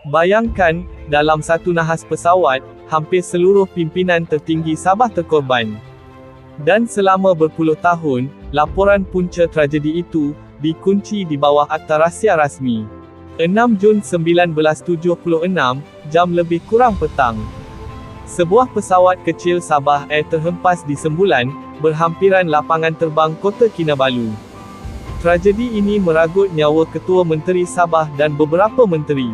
Bayangkan, dalam satu nahas pesawat, hampir seluruh pimpinan tertinggi Sabah terkorban. Dan selama berpuluh tahun, laporan punca tragedi itu dikunci di bawah Akta Rahsia Rasmi. 6 Jun 1976, jam lebih kurang petang. Sebuah pesawat kecil Sabah Air terhempas di Sembulan, berhampiran lapangan terbang Kota Kinabalu. Tragedi ini meragut nyawa Ketua Menteri Sabah dan beberapa menteri.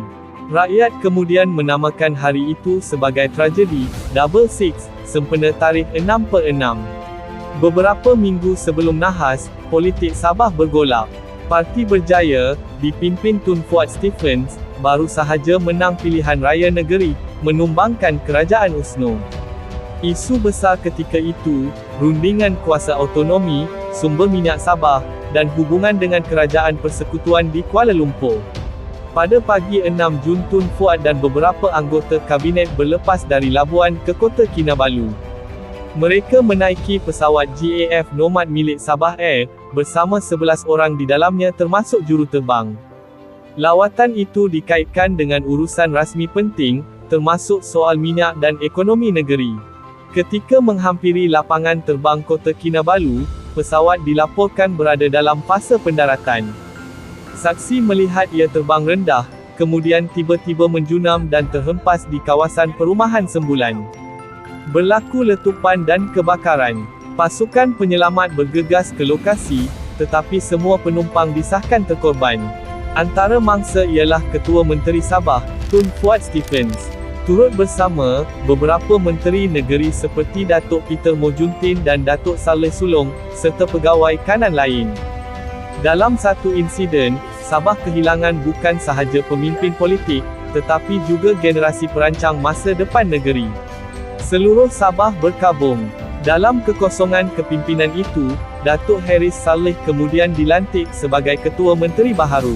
Rakyat kemudian menamakan hari itu sebagai tragedi Double Six, sempena tarikh 6/6. Beberapa minggu sebelum nahas, politik Sabah bergolak. Parti Berjaya, dipimpin Tun Fuad Stephens, baru sahaja menang pilihan raya negeri, menumbangkan Kerajaan UMNO. Isu besar ketika itu, rundingan kuasa autonomi, sumber minyak Sabah, dan hubungan dengan Kerajaan Persekutuan di Kuala Lumpur. Pada pagi 6 Jun Tun Fuad dan beberapa anggota kabinet berlepas dari Labuan ke Kota Kinabalu. Mereka menaiki pesawat GAF Nomad milik Sabah Air, bersama 11 orang di dalamnya termasuk juruterbang. Lawatan itu dikaitkan dengan urusan rasmi penting, termasuk soal minyak dan ekonomi negeri. Ketika menghampiri lapangan terbang Kota Kinabalu, pesawat dilaporkan berada dalam fasa pendaratan. Saksi melihat ia terbang rendah, kemudian tiba-tiba menjunam dan terhempas di kawasan perumahan Sembulan. Berlaku letupan dan kebakaran. Pasukan penyelamat bergegas ke lokasi, tetapi semua penumpang disahkan terkorban. Antara mangsa ialah Ketua Menteri Sabah, Tun Fuad Stephens. Turut bersama, beberapa menteri negeri seperti Datuk Peter Mojuntin dan Datuk Saleh Sulong, serta pegawai kanan lain. Dalam satu insiden, Sabah kehilangan bukan sahaja pemimpin politik, tetapi juga generasi perancang masa depan negeri. Seluruh Sabah berkabung. Dalam kekosongan kepimpinan itu, Datuk Harris Salleh kemudian dilantik sebagai Ketua Menteri Baharu.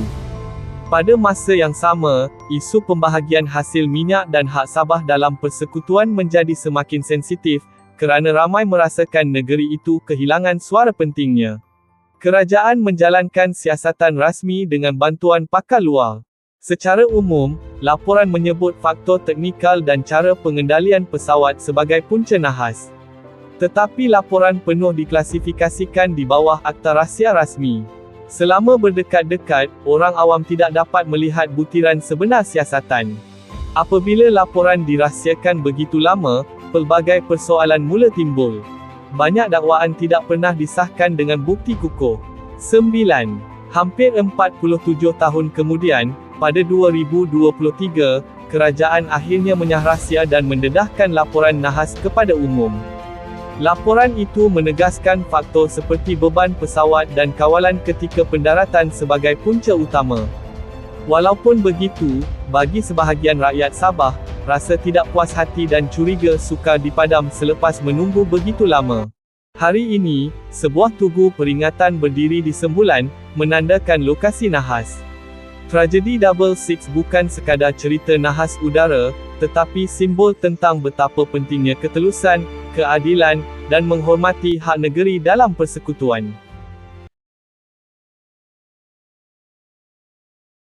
Pada masa yang sama, isu pembahagian hasil minyak dan hak Sabah dalam persekutuan menjadi semakin sensitif, kerana ramai merasakan negeri itu kehilangan suara pentingnya. Kerajaan menjalankan siasatan rasmi dengan bantuan pakar luar. Secara umum, laporan menyebut faktor teknikal dan cara pengendalian pesawat sebagai punca nahas. Tetapi laporan penuh diklasifikasikan di bawah Akta Rahsia Rasmi. Selama berdekat-dekat, orang awam tidak dapat melihat butiran sebenar siasatan. Apabila laporan dirahsiakan begitu lama, pelbagai persoalan mula timbul. Banyak dakwaan tidak pernah disahkan dengan bukti kukuh. 9. Hampir 47 tahun kemudian, pada 2023, kerajaan akhirnya menyahrahsia dan mendedahkan laporan nahas kepada umum. Laporan itu menegaskan faktor seperti beban pesawat dan kawalan ketika pendaratan sebagai punca utama. Walaupun begitu, bagi sebahagian rakyat Sabah, rasa tidak puas hati dan curiga sukar dipadam selepas menunggu begitu lama. Hari ini, sebuah tugu peringatan berdiri di Sembulan, menandakan lokasi nahas. Tragedi Double Six bukan sekadar cerita nahas udara, tetapi simbol tentang betapa pentingnya ketelusan, keadilan, dan menghormati hak negeri dalam persekutuan.